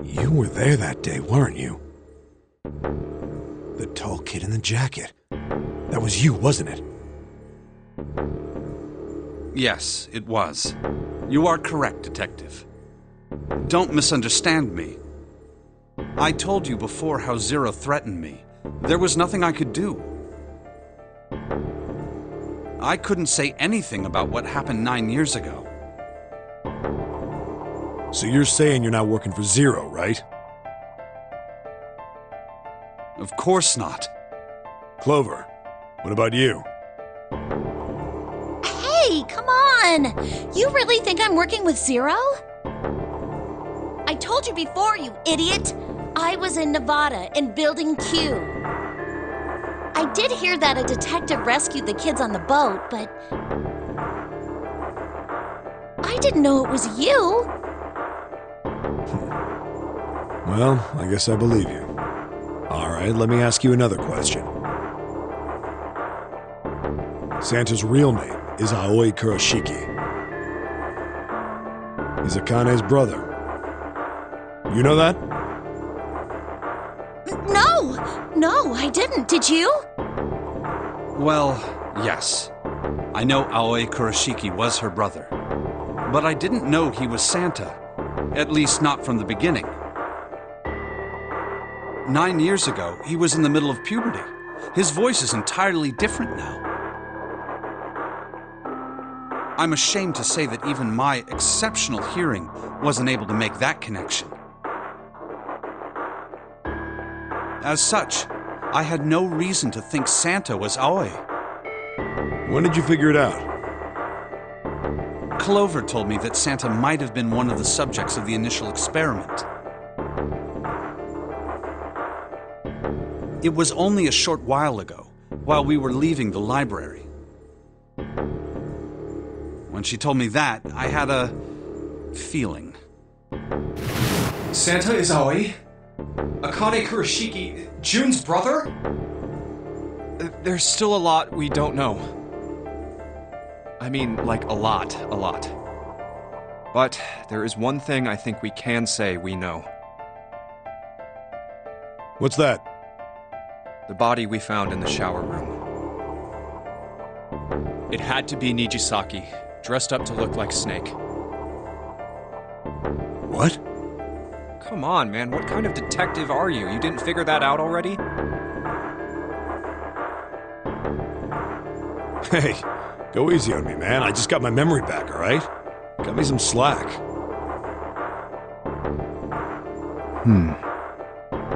You were there that day, weren't you? The tall kid in the jacket. That was you, wasn't it? Yes, it was. You are correct, Detective. Don't misunderstand me. I told you before how Zero threatened me. There was nothing I could do. I couldn't say anything about what happened 9 years ago. So you're saying you're not working for Zero, right? Of course not. Clover, what about you? Hey, come on! You really think I'm working with Zero? I told you before, you idiot! I was in Nevada, in Building Q. I did hear that a detective rescued the kids on the boat, but I didn't know it was you. Well, I guess I believe you. All right, let me ask you another question. Santa's real name is Aoi Kurashiki. He's Akane's brother. You know that? No, I didn't. Did you? Well, yes. I know Aoi Kurashiki was her brother. But I didn't know he was Santa. At least not from the beginning. 9 years ago, he was in the middle of puberty. His voice is entirely different now. I'm ashamed to say that even my exceptional hearing wasn't able to make that connection. As such, I had no reason to think Santa was Aoi. When did you figure it out? Clover told me that Santa might have been one of the subjects of the initial experiment. It was only a short while ago, while we were leaving the library. When she told me that, I had a feeling. Santa is Aoi? Akane Kurashiki, Jun's brother? There's still a lot we don't know. I mean, like a lot. But there is one thing I think we can say we know. What's that? The body we found in the shower room. It had to be Nijisaki, dressed up to look like Snake. What? Come on, man, what kind of detective are you? You didn't figure that out already? Hey, go easy on me, man. I just got my memory back, all right? Cut me some slack.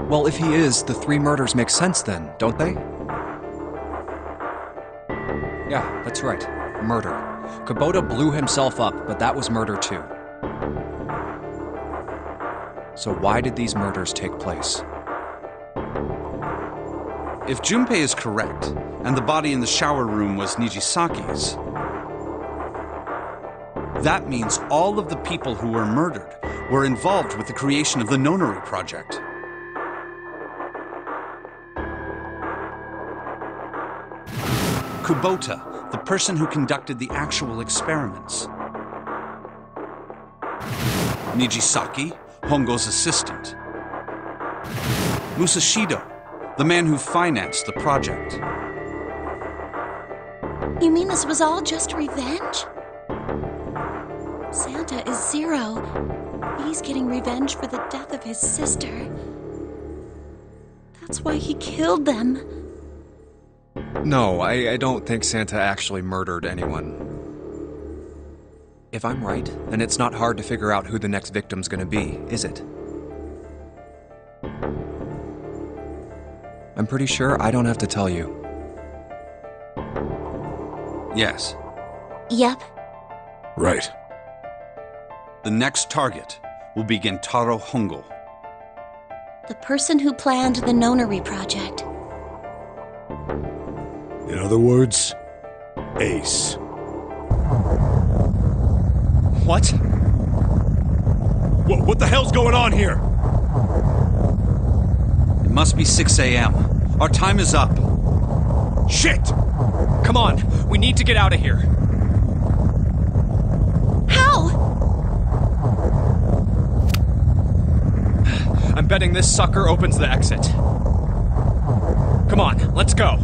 Well, if he is, the 3 murders make sense then, don't they? Yeah, that's right. Murder. Kubota blew himself up, but that was murder too. So why did these murders take place? If Junpei is correct, and the body in the shower room was Nijisaki's, that means all of the people who were murdered were involved with the creation of the Nonary project. Kubota, the person who conducted the actual experiments. Nijisaki, Hongo's assistant. Musashido, the man who financed the project. You mean this was all just revenge? Santa is Zero. He's getting revenge for the death of his sister. That's why he killed them. No, I don't think Santa actually murdered anyone. If I'm right, then it's not hard to figure out who the next victim's gonna be, is it? I'm pretty sure I don't have to tell you. Yes. Yep. Right. The next target will be Gentaro Hongo. The person who planned the Nonary project. In other words, Ace. What? What the hell's going on here? It must be 6 a.m. Our time is up. Shit! Come on, we need to get out of here. I'm betting this sucker opens the exit. Come on, let's go.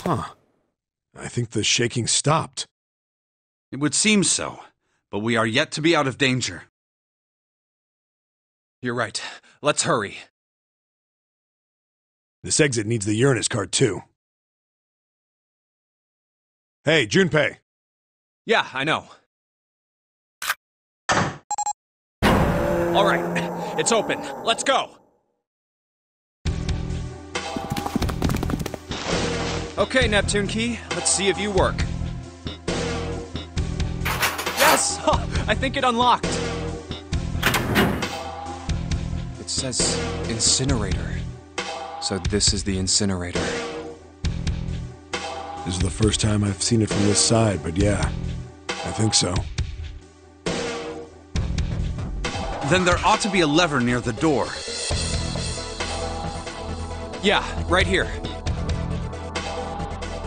Huh. I think the shaking stopped. It would seem so, but we are yet to be out of danger. You're right. Let's hurry. This exit needs the Uranus card, too. Hey, Junpei. Yeah, I know. All right, it's open. Let's go. Okay, Neptune Key, let's see if you work. Yes! I think it unlocked. It says incinerator. So this is the incinerator. This is the first time I've seen it from this side, but yeah, I think so. Then there ought to be a lever near the door. Yeah, right here.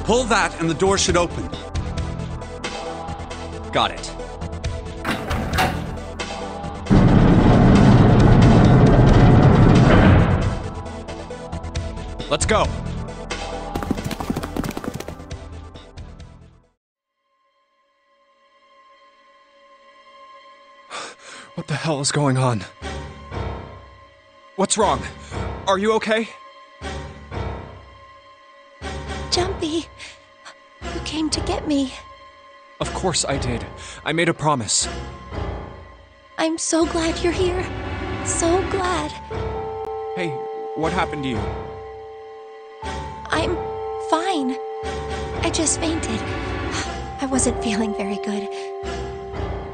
Pull that and the door should open. Got it. Let's go. What the hell is going on? What's wrong? Are you okay? Jumpy, you came to get me. Of course I did. I made a promise. I'm so glad you're here. So glad. Hey, what happened to you? I'm fine. I just fainted. I wasn't feeling very good.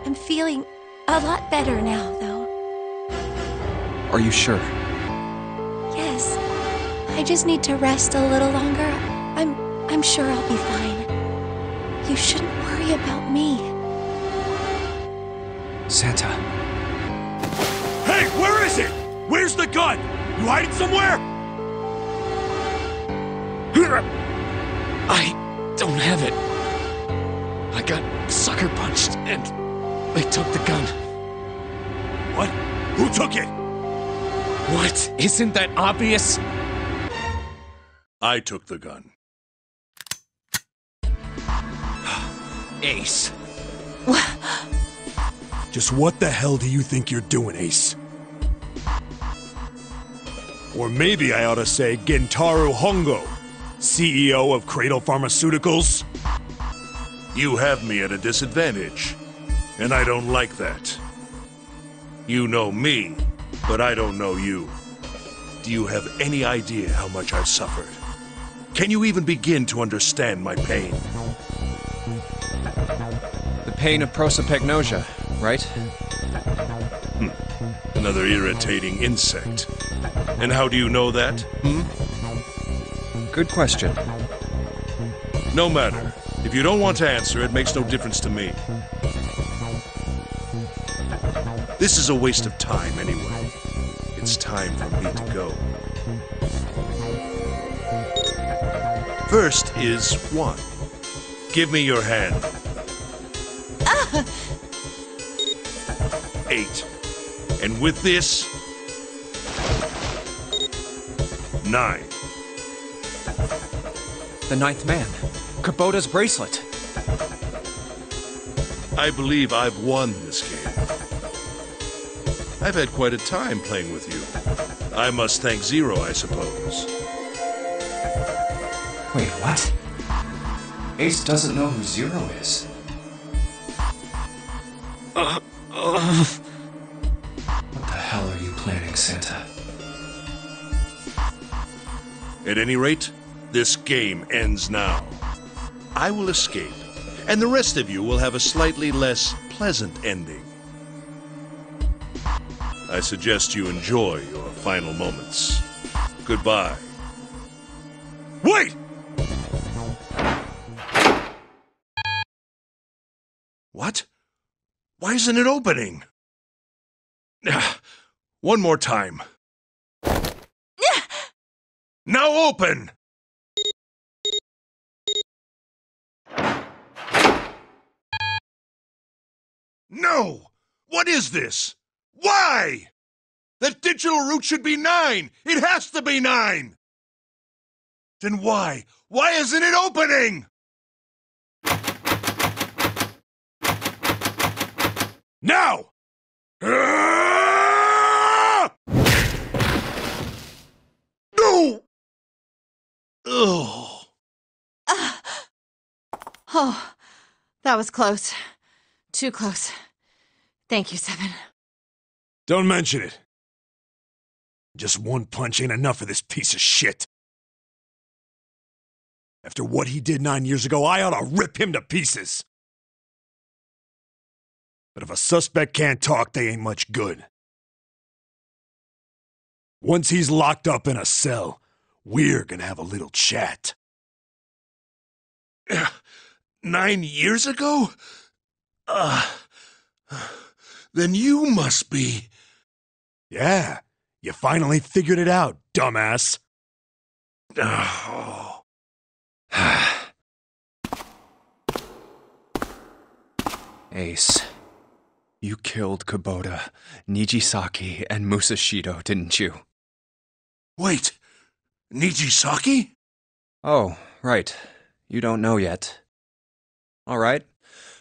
I'm feeling a lot better now, though. Are you sure? Yes. I just need to rest a little longer. I'm sure I'll be fine. You shouldn't worry about me. Santa. Hey, where is it? Where's the gun? You hide it somewhere? I don't have it. I got sucker punched and they took the gun. What? Who took it? What? Isn't that obvious? I took the gun. Ace. Just what the hell do you think you're doing, Ace? Or maybe I ought to say Gentaro Hongo, CEO of Cradle Pharmaceuticals? You have me at a disadvantage, and I don't like that. You know me, but I don't know you. Do you have any idea how much I've suffered? Can you even begin to understand my pain? The pain of prosopagnosia, right? Another irritating insect. And how do you know that? Good question. No matter. If you don't want to answer, it makes no difference to me. This is a waste of time anyway. It's time for me to go. First is 1. Give me your hand. 8. And with this, 9. The ninth man. Kubota's bracelet. I believe I've won this game. I've had quite a time playing with you. I must thank Zero, I suppose. Wait, what? Ace doesn't know who Zero is. What the hell are you planning, Santa? At any rate, this game ends now. I will escape, and the rest of you will have a slightly less pleasant ending. I suggest you enjoy your final moments. Goodbye. Wait! What? Why isn't it opening? One more time. Now open! No! What is this? Why? That digital root should be 9! It has to be 9! Then why? Why isn't it opening? Now! No! Ugh. Oh, that was close. Too close. Thank you, Seven. Don't mention it. Just one punch ain't enough for this piece of shit. After what he did 9 years ago, I ought to rip him to pieces. But if a suspect can't talk, they ain't much good. Once he's locked up in a cell, we're gonna have a little chat. 9 years ago? Then you must be... Yeah, you finally figured it out, dumbass. Oh. Ace, you killed Kubota, Nijisaki, and Musashido, didn't you? Wait, Nijisaki? Oh, right. You don't know yet. All right.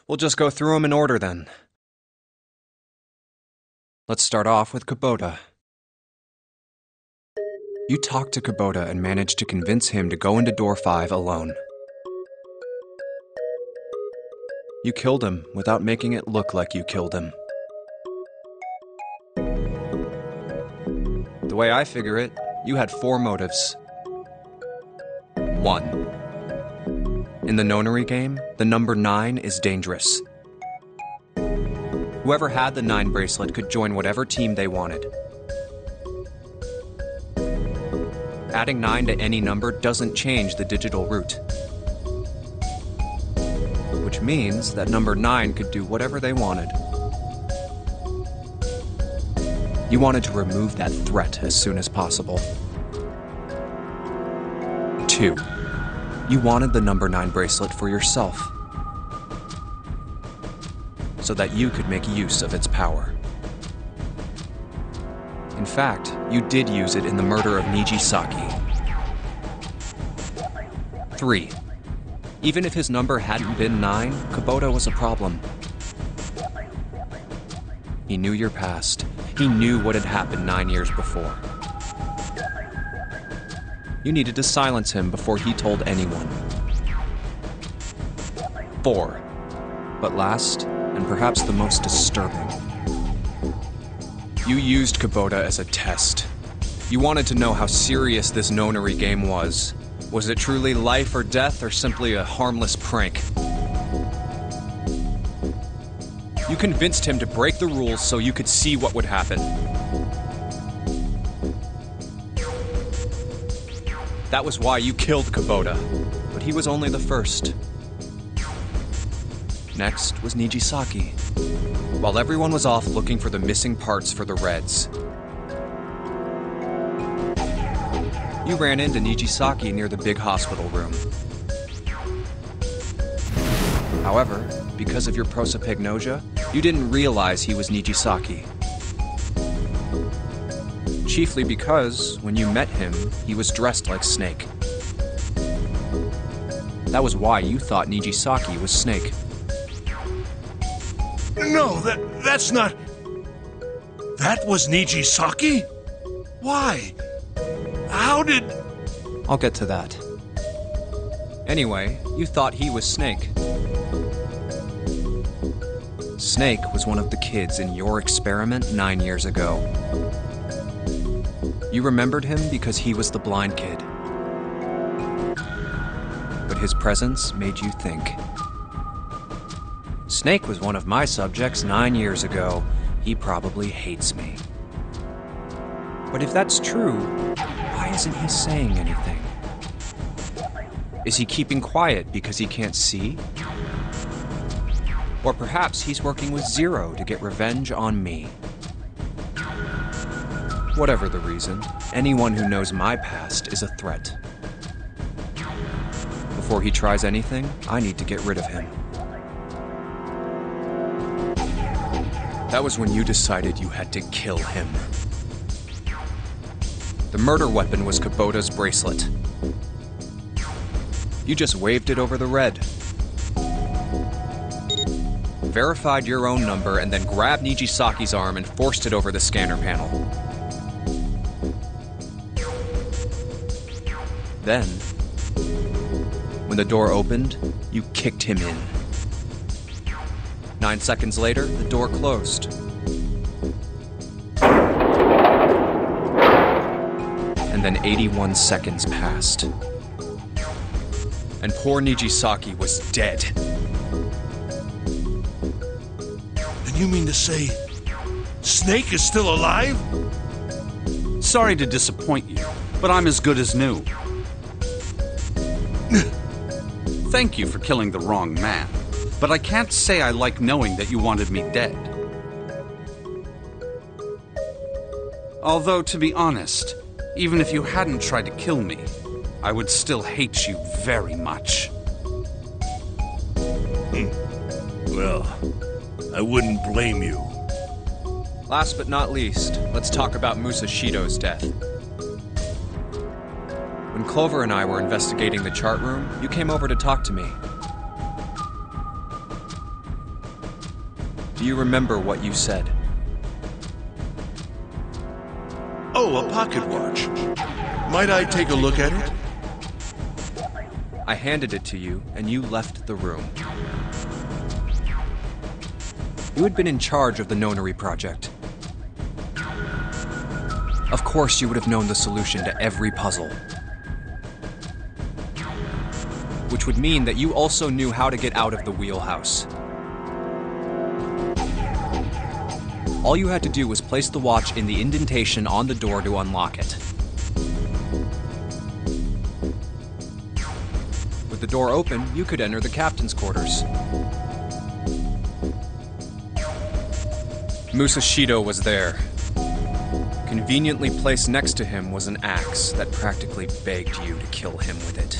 We'll just go through them in order then. Let's start off with Kubota. You talked to Kubota and managed to convince him to go into Door 5 alone. You killed him without making it look like you killed him. The way I figure it, you had 4 motives. 1. In the Nonary game, the number 9 is dangerous. Whoever had the 9 bracelet could join whatever team they wanted. Adding 9 to any number doesn't change the digital root. Which means that number 9 could do whatever they wanted. You wanted to remove that threat as soon as possible. 2. You wanted the number 9 bracelet for yourself, so that you could make use of its power. In fact, you did use it in the murder of Nijisaki. 3. Even if his number hadn't been 9, Kubota was a problem. He knew your past. He knew what had happened 9 years before. You needed to silence him before he told anyone. 4. But last, and perhaps the most disturbing, you used Kubota as a test. You wanted to know how serious this Nonary game was. Was it truly life or death, or simply a harmless prank? You convinced him to break the rules so you could see what would happen. That was why you killed Kubota, but he was only the first. Next was Nijisaki. While everyone was off looking for the missing parts for the Reds, you ran into Nijisaki near the big hospital room. However, because of your prosopagnosia, you didn't realize he was Nijisaki. Chiefly because, when you met him, he was dressed like Snake. That was why you thought Nijisaki was Snake. No, that's not... That was Nijisaki? Why? How did... I'll get to that. Anyway, you thought he was Snake. Snake was one of the kids in your experiment 9 years ago. You remembered him because he was the blind kid. But his presence made you think. Snake was one of my subjects 9 years ago. He probably hates me. But if that's true, why isn't he saying anything? Is he keeping quiet because he can't see? Or perhaps he's working with Zero to get revenge on me. Whatever the reason, anyone who knows my past is a threat. Before he tries anything, I need to get rid of him. That was when you decided you had to kill him. The murder weapon was Kubota's bracelet. You just waved it over the red. Verified your own number and then grabbed Nijisaki's arm and forced it over the scanner panel. Then, when the door opened, you kicked him in. 9 seconds later, the door closed. And then 81 seconds passed. And poor Nijisaki was dead. And you mean to say Snake is still alive? Sorry to disappoint you, but I'm as good as new. Thank you for killing the wrong man, but I can't say I like knowing that you wanted me dead. Although, to be honest, even if you hadn't tried to kill me, I would still hate you very much. Well, I wouldn't blame you. Last but not least, let's talk about Musashido's death. When Clover and I were investigating the chart room, you came over to talk to me. Do you remember what you said? Oh, a pocket watch. Might I take a look at it? I handed it to you, and you left the room. You had been in charge of the Nonary project. Of course you would have known the solution to every puzzle. Which would mean that you also knew how to get out of the wheelhouse. All you had to do was place the watch in the indentation on the door to unlock it. With the door open, you could enter the captain's quarters. Musashido was there. Conveniently placed next to him was an axe that practically begged you to kill him with it.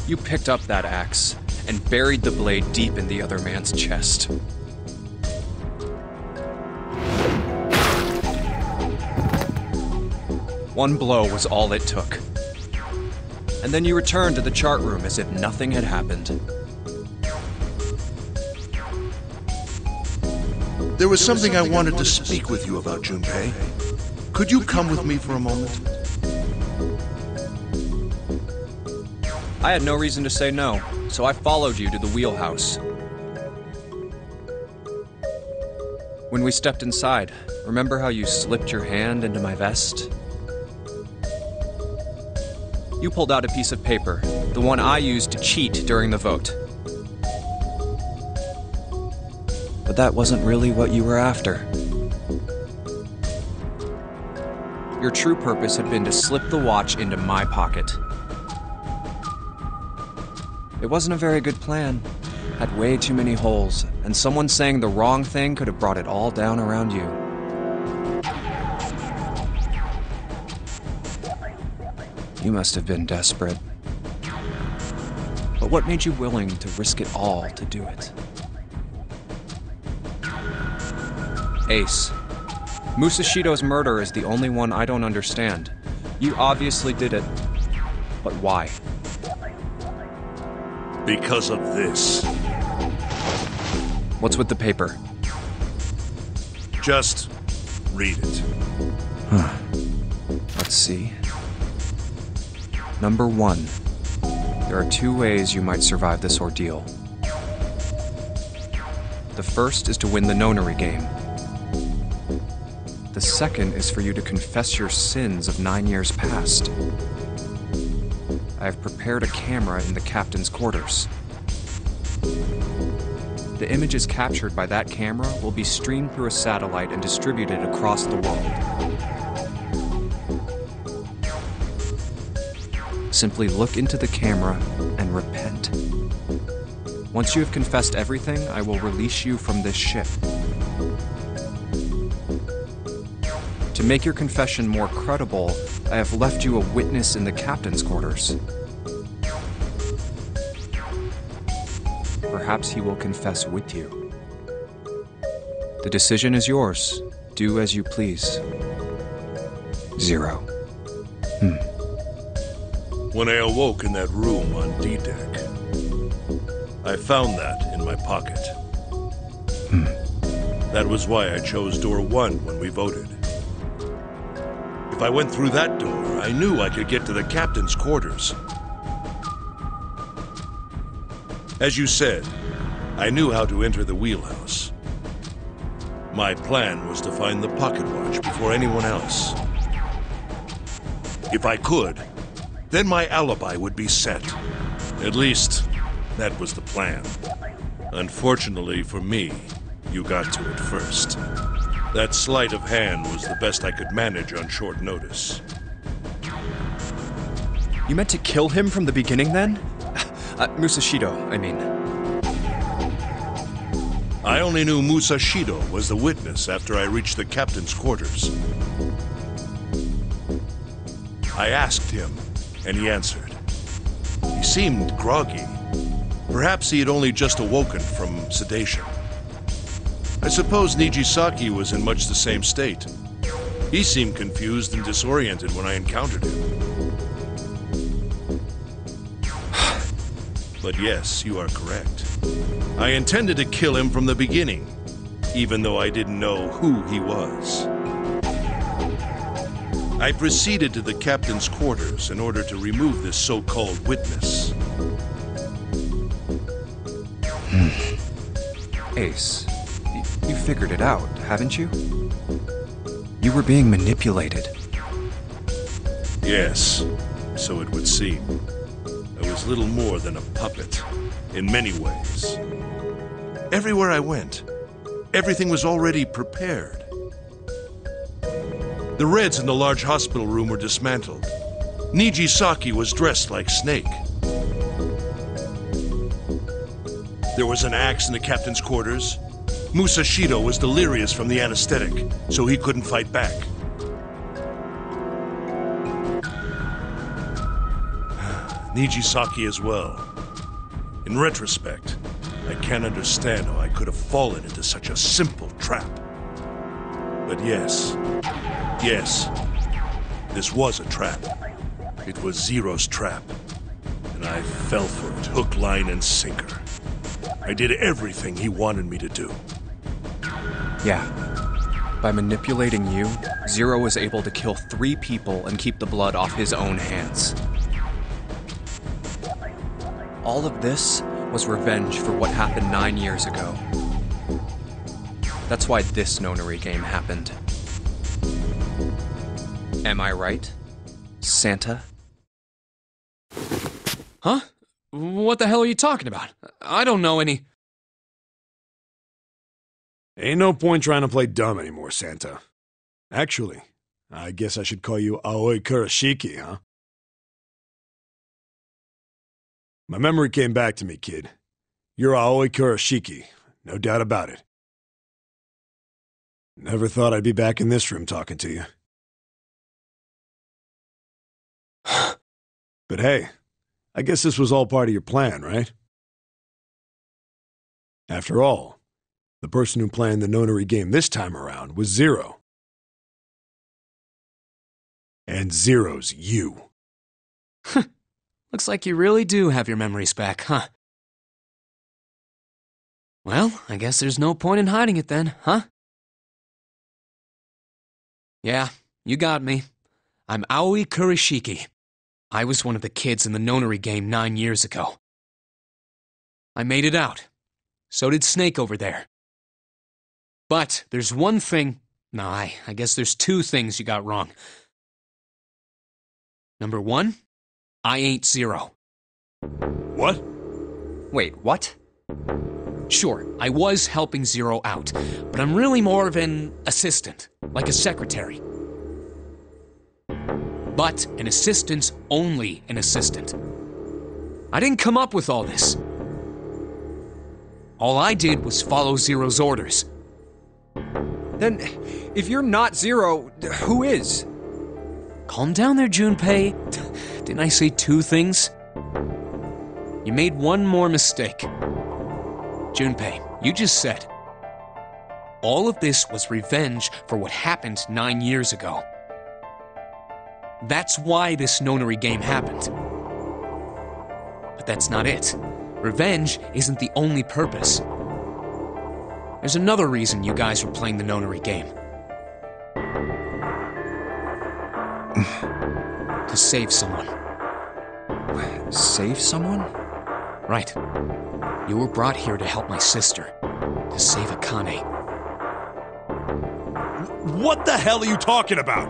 You picked up that axe and buried the blade deep in the other man's chest. One blow was all it took. And then you returned to the chart room as if nothing had happened. There was something I wanted to speak with you about, Junpei. Could you come with me for a moment? I had no reason to say no, so I followed you to the wheelhouse. When we stepped inside, remember how you slipped your hand into my vest? You pulled out a piece of paper, the one I used to cheat during the vote. But that wasn't really what you were after. Your true purpose had been to slip the watch into my pocket. It wasn't a very good plan. Had way too many holes, and someone saying the wrong thing could have brought it all down around you. You must have been desperate. But what made you willing to risk it all to do it? Ace, Musashido's murder is the only one I don't understand. You obviously did it. But why? Because of this. What's with the paper? Just read it. Let's see. Number 1. There are 2 ways you might survive this ordeal. first is to win the Nonary game. The second is for you to confess your sins of 9 years past. I have prepared a camera in the captain's quarters. The images captured by that camera will be streamed through a satellite and distributed across the world. Simply look into the camera and repent. Once you have confessed everything, I will release you from this ship. To make your confession more credible, I have left you a witness in the captain's quarters. Perhaps he will confess with you. The decision is yours. Do as you please. Zero. When I awoke in that room on D-Deck, I found that in my pocket. That was why I chose door 1 when we voted. If I went through that door, I knew I could get to the captain's quarters. As you said, I knew how to enter the wheelhouse. My plan was to find the pocket watch before anyone else. If I could, then my alibi would be set. At least, that was the plan. Unfortunately for me, you got to it first. That sleight of hand was the best I could manage on short notice. You meant to kill him from the beginning, then? Musashido, I mean. I only knew Musashido was the witness after I reached the captain's quarters. I asked him, and he answered. He seemed groggy. Perhaps he had only just awoken from sedation. I suppose Nijisaki was in much the same state. He seemed confused and disoriented when I encountered him. But yes, you are correct. I intended to kill him from the beginning, even though I didn't know who he was. I proceeded to the captain's quarters in order to remove this so-called witness. Ace, you figured it out, haven't you? You were being manipulated. Yes, so it would seem. I was little more than a puppet, in many ways. Everywhere I went, everything was already prepared. The Reds in the large hospital room were dismantled. Nijisaki was dressed like Snake. There was an axe in the captain's quarters. Musashido was delirious from the anesthetic, so he couldn't fight back. Nijisaki as well. In retrospect, I can't understand how I could have fallen into such a simple trap. But yes, this was a trap. It was Zero's trap, and I fell for it, hook, line, and sinker. I did everything he wanted me to do. Yeah. By manipulating you, Zero was able to kill 3 people and keep the blood off his own hands. All of this was revenge for what happened 9 years ago. That's why this Nonary game happened. Am I right, Santa? Huh? What the hell are you talking about? I don't know any... Ain't no point trying to play dumb anymore, Santa. Actually, I guess I should call you Aoi Kurashiki, huh? My memory came back to me, kid. You're Aoi Kurashiki, no doubt about it. Never thought I'd be back in this room talking to you. But hey, I guess this was all part of your plan, right? After all, the person who planned the Nonary game this time around was Zero. And Zero's you. Looks like you really do have your memories back, huh? Well, I guess there's no point in hiding it then, huh? Yeah, you got me. I'm Aoi Kurashiki. I was one of the kids in the Nonary game 9 years ago. I made it out. So did Snake over there. But there's one thing... No, I guess there's two things you got wrong. Number one, I ain't Zero. What? Wait, what? Sure, I was helping Zero out, but I'm really more of an assistant, like a secretary. But an assistant's only an assistant. I didn't come up with all this. All I did was follow Zero's orders. Then, if you're not Zero, who is? Calm down there, Junpei. Didn't I say two things? You made one more mistake. Junpei, you just said, all of this was revenge for what happened 9 years ago. That's why this Nonary game happened. But that's not it. Revenge isn't the only purpose. There's another reason you guys were playing the Nonary game. To save someone. Save someone? Right. You were brought here to help my sister. To save Akane. What the hell are you talking about?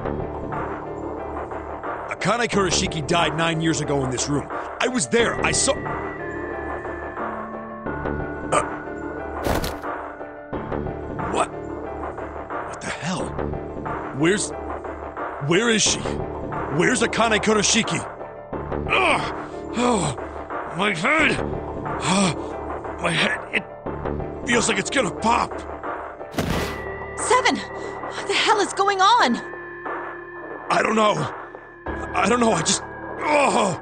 Akane Kurashiki died 9 years ago in this room. I was there. I saw... What? What the hell? Where is she? Where's Akane Kurashiki? Ugh! Oh, my head! My head, it feels like it's gonna pop! Seven! What the hell is going on? I don't know, I just... Oh!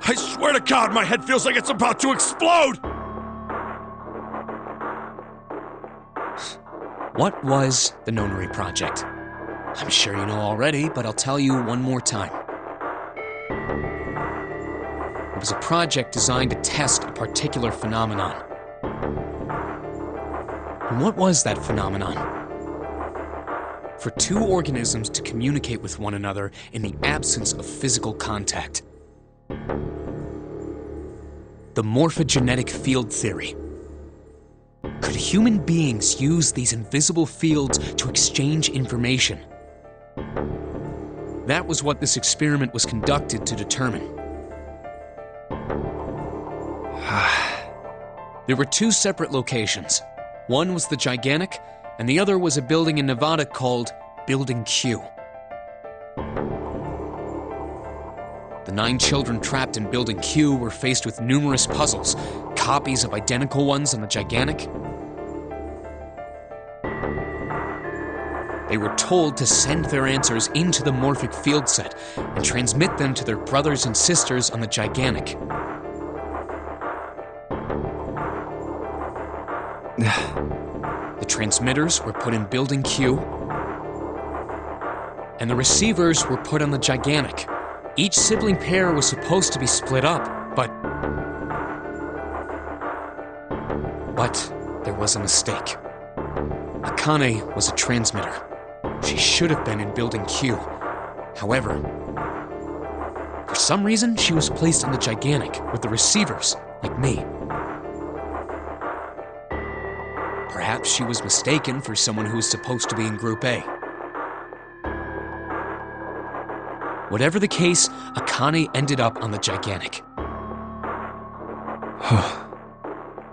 I swear to God, my head feels like it's about to explode! What was the Nonary Project? I'm sure you know already, but I'll tell you one more time. It was a project designed to test a particular phenomenon. And what was that phenomenon? For two organisms to communicate with one another in the absence of physical contact. The morphogenetic field theory. Could human beings use these invisible fields to exchange information? That was what this experiment was conducted to determine. There were two separate locations. One was the Gigantic, and the other was a building in Nevada called Building Q. The 9 children trapped in Building Q were faced with numerous puzzles, copies of identical ones on the Gigantic. They were told to send their answers into the morphic field set and transmit them to their brothers and sisters on the Gigantic. The transmitters were put in Building Q, and the receivers were put on the Gigantic. Each sibling pair was supposed to be split up, but there was a mistake. Akane was a transmitter. She should have been in Building Q. However, for some reason, she was placed on the Gigantic with the receivers, like me. Perhaps she was mistaken for someone who was supposed to be in Group A. Whatever the case, Akane ended up on the Gigantic.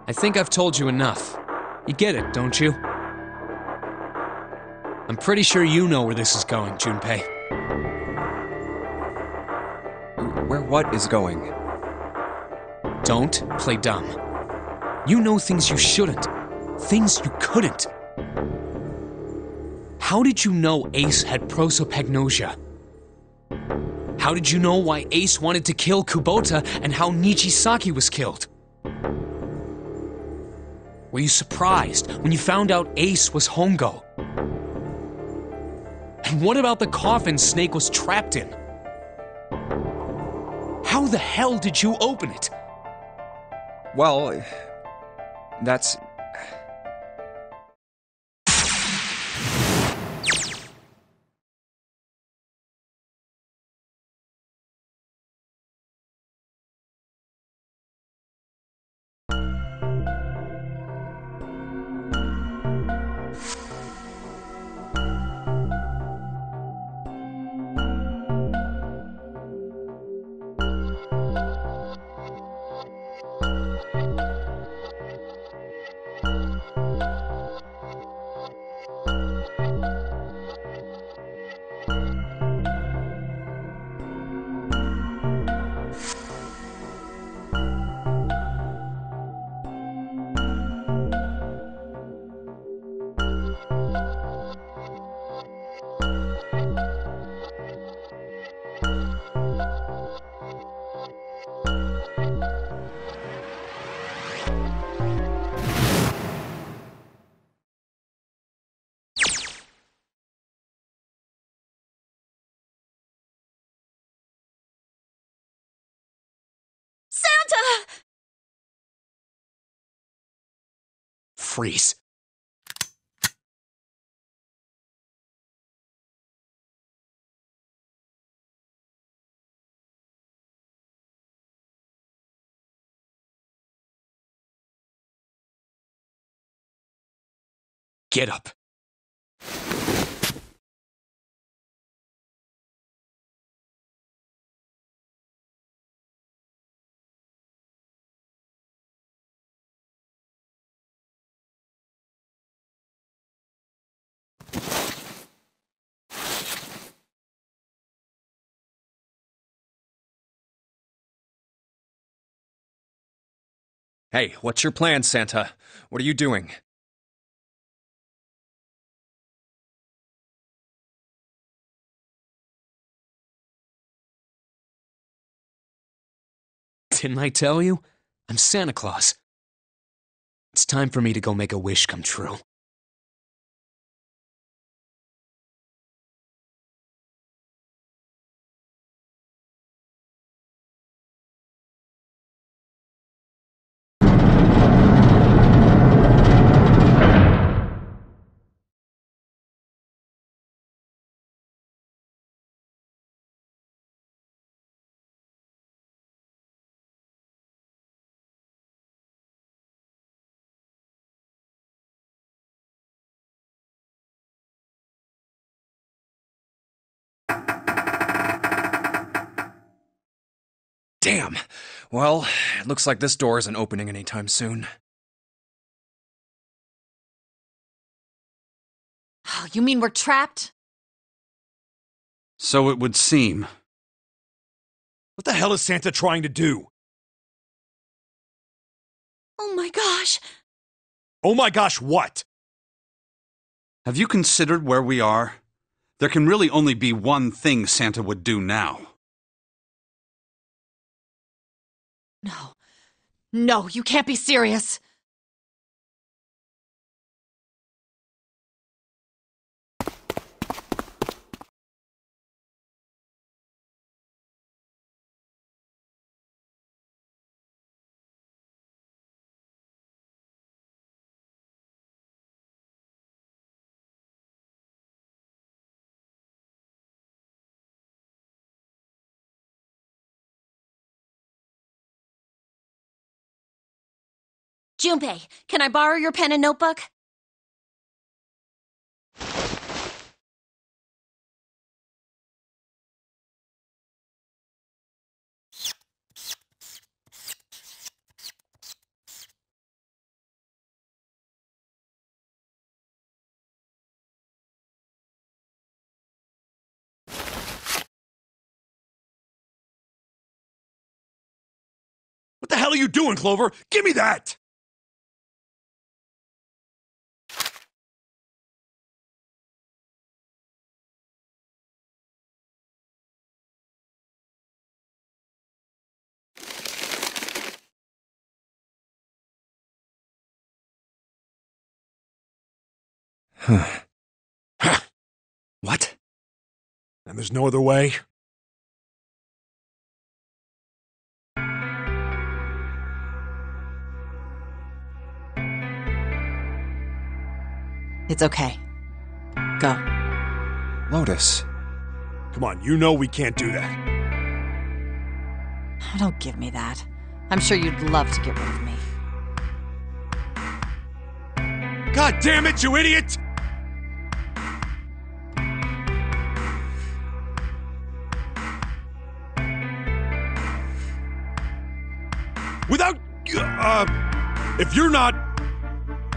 I think I've told you enough. You get it, don't you? I'm pretty sure you know where this is going, Junpei. Where what is going? Don't play dumb. You know things you shouldn't. Things you couldn't. How did you know Ace had prosopagnosia? How did you know why Ace wanted to kill Kubota and how Nichisaki was killed? Were you surprised when you found out Ace was Hongo? And what about the coffin Snake was trapped in? How the hell did you open it? Well, that's... Freeze. Get up. Hey, what's your plan, Santa? What are you doing? Didn't I tell you? I'm Santa Claus. It's time for me to go make a wish come true. Damn. Well, it looks like this door isn't opening anytime soon. Oh, you mean we're trapped? So it would seem. What the hell is Santa trying to do? Oh my gosh. Oh my gosh, what? Have you considered where we are? There can really only be one thing Santa would do now. No. No, you can't be serious. Junpei, can I borrow your pen and notebook? What the hell are you doing, Clover? Give me that! What? And there's no other way? It's okay. Go. Lotus. Come on, you know we can't do that. Oh, don't give me that. I'm sure you'd love to get rid of me. God damn it, you idiot! Without... if you're not...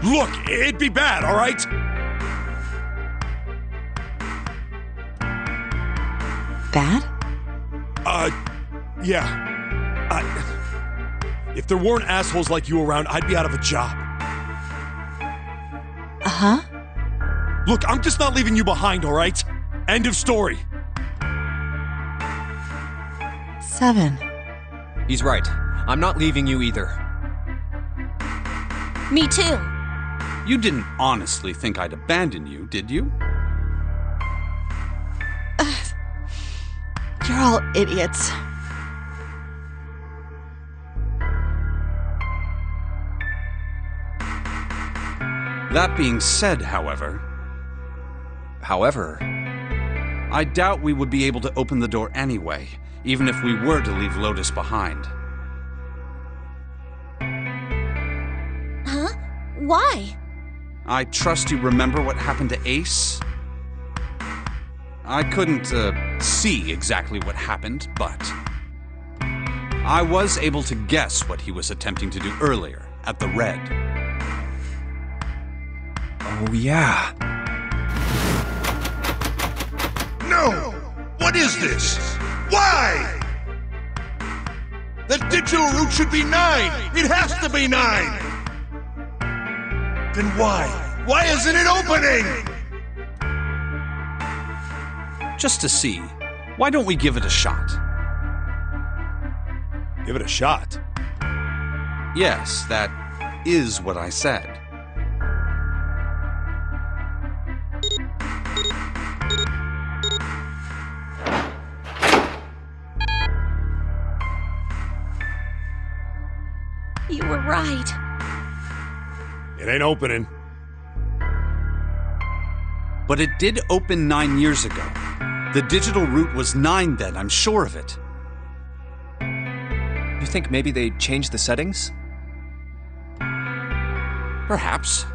Look, it'd be bad, all right? Bad? Yeah. If there weren't assholes like you around, I'd be out of a job. Uh-huh. Look, I'm just not leaving you behind, all right? End of story. 7. He's right. I'm not leaving you either. Me too. You didn't honestly think I'd abandon you, did you? You're all idiots. That being said, however, I doubt we would be able to open the door anyway, even if we were to leave Lotus behind. Huh? Why? I trust you remember what happened to Ace? I couldn't, see exactly what happened, but I was able to guess what he was attempting to do earlier at the Red. Oh, yeah. No! What is this? Why? The digital root should be 9! It has to be 9! Then why? Why isn't it opening? Just to see, why don't we give it a shot? Give it a shot. Yes, that is what I said. You were right. It ain't opening. But it did open 9 years ago. The digital root was 9 then, I'm sure of it. You think maybe they changed the settings? Perhaps.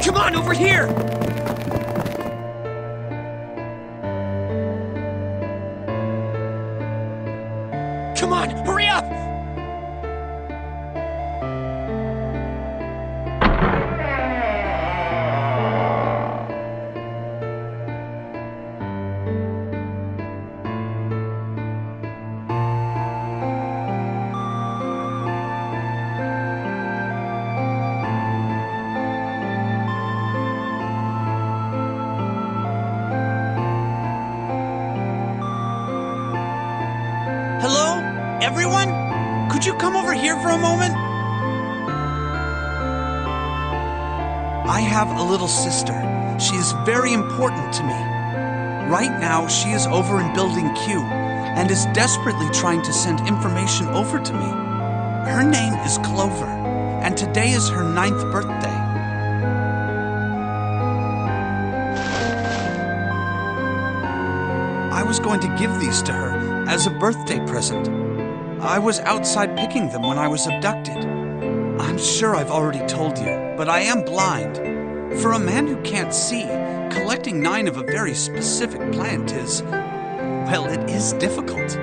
Come on, over here! Come on, hurry up! Hello? Everyone? Could you come over here for a moment? I have a little sister. She is very important to me. Right now, she is over in Building Q and is desperately trying to send information over to me. Her name is Clover, and today is her 9th birthday. I was going to give these to her as a birthday present. I was outside picking them when I was abducted. I'm sure I've already told you, but I am blind. For a man who can't see, collecting 9 of a very specific plant is, well, it is difficult.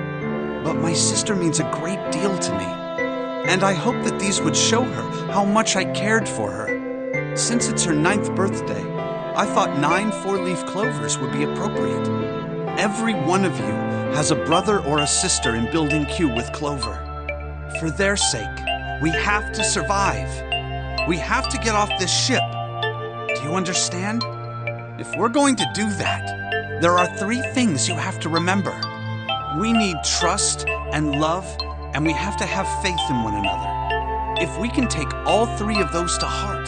But my sister means a great deal to me, and I hope that these would show her how much I cared for her. Since it's her 9th birthday, I thought 9 4-leaf clovers would be appropriate. Every one of you has a brother or a sister in Building Q with Clover. For their sake, we have to survive. We have to get off this ship. Do you understand? If we're going to do that, there are 3 things you have to remember. We need trust and love and we have to have faith in one another. If we can take all three of those to heart,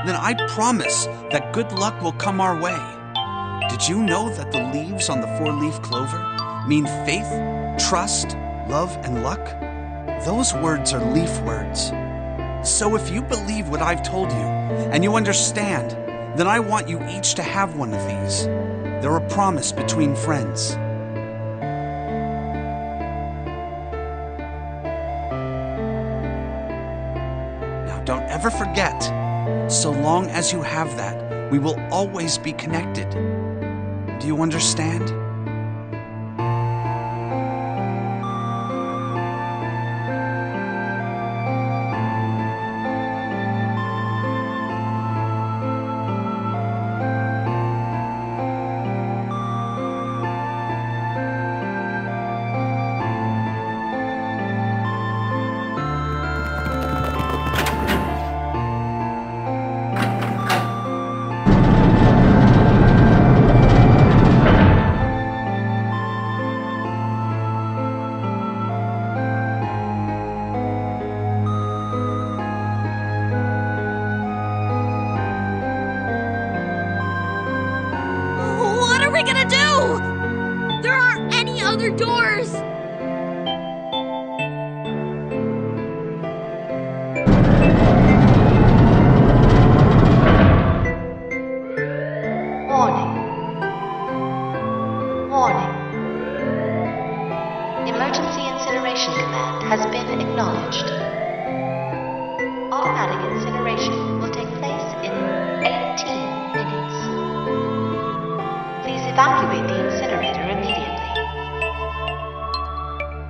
then I promise that good luck will come our way. Did you know that the leaves on the four-leaf clover mean faith, trust, love, and luck? Those words are leaf words. So if you believe what I've told you, and you understand, then I want you each to have one of these. They're a promise between friends. Now don't ever forget, so long as you have that, we will always be connected. Do you understand? What are we gonna do? There aren't any other doors. Warning. Warning. Emergency incineration command has been acknowledged. Automatic incineration will take place in 18 minutes. Please evacuate the incinerator immediately.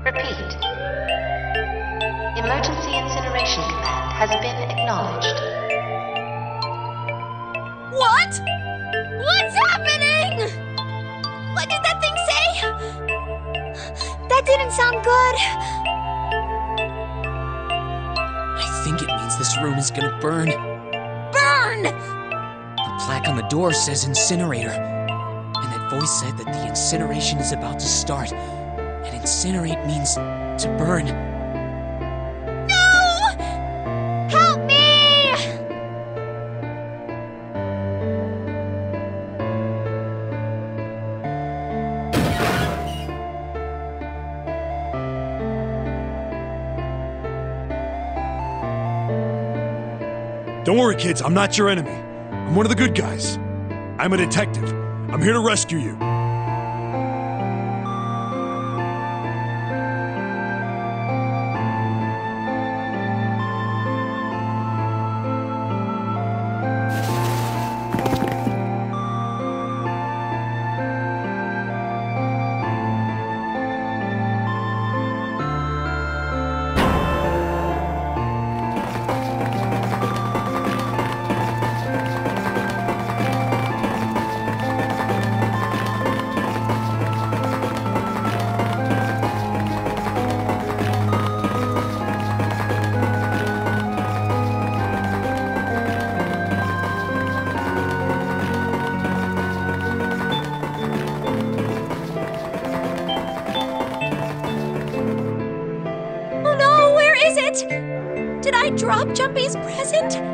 Repeat. Emergency incineration command has been acknowledged. What? What's happening? What did that thing say? That didn't sound good. I think it means this room is gonna burn. Burn! The plaque on the door says incinerator. And that voice said that the incineration is about to start. And incinerate means to burn. No! Help me! Don't worry, kids, I'm not your enemy. I'm one of the good guys. I'm a detective. I'm here to rescue you. Did I drop Jumpy's present?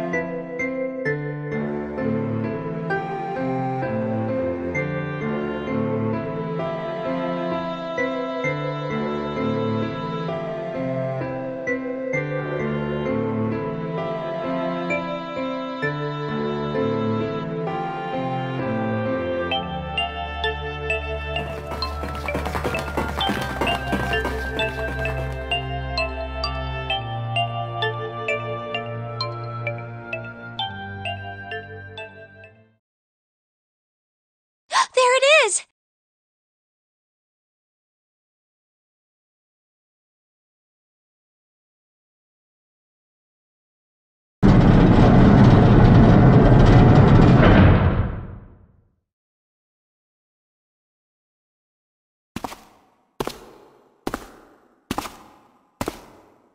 There it is!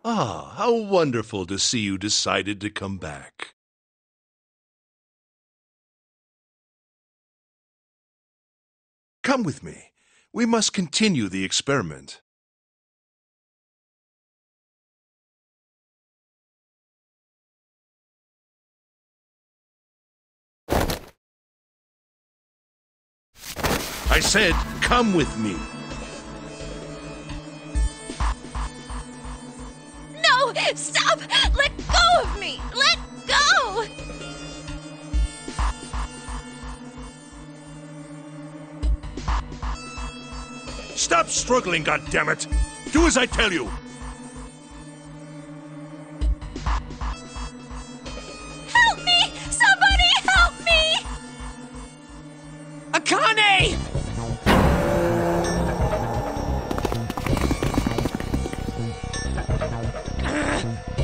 Ah, how wonderful to see you decided to come back. Come with me. We must continue the experiment. I said, come with me. No! Stop! Let go of me! Let go! Stop struggling, goddammit! Do as I tell you! Help me! Somebody help me! Akane!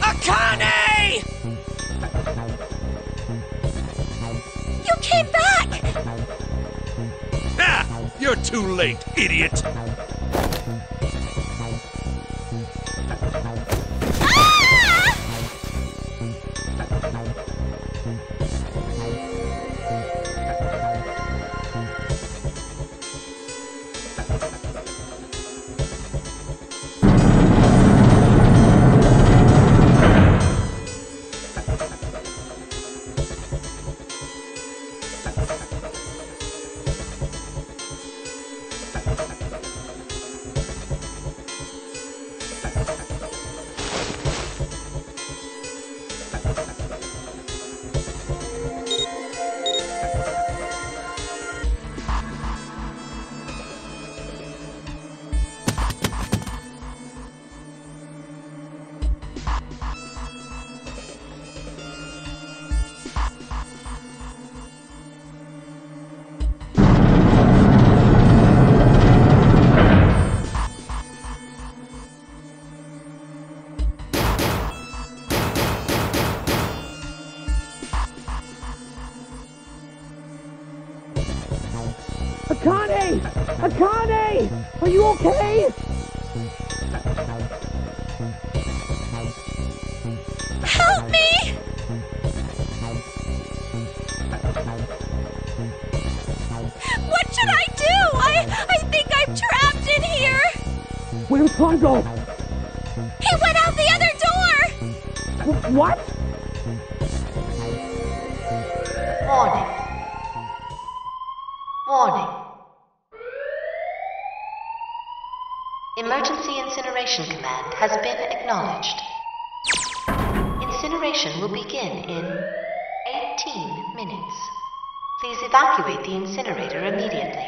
Akane! You came back! Ah! You're too late, idiot! Akane! Akane! Are you okay? Help me! What should I do? I think I'm trapped in here! Where's Hongo? He went out the other door! What? Warning. Warning. Emergency incineration command has been acknowledged. Incineration will begin in 18 minutes. Please evacuate the incinerator immediately.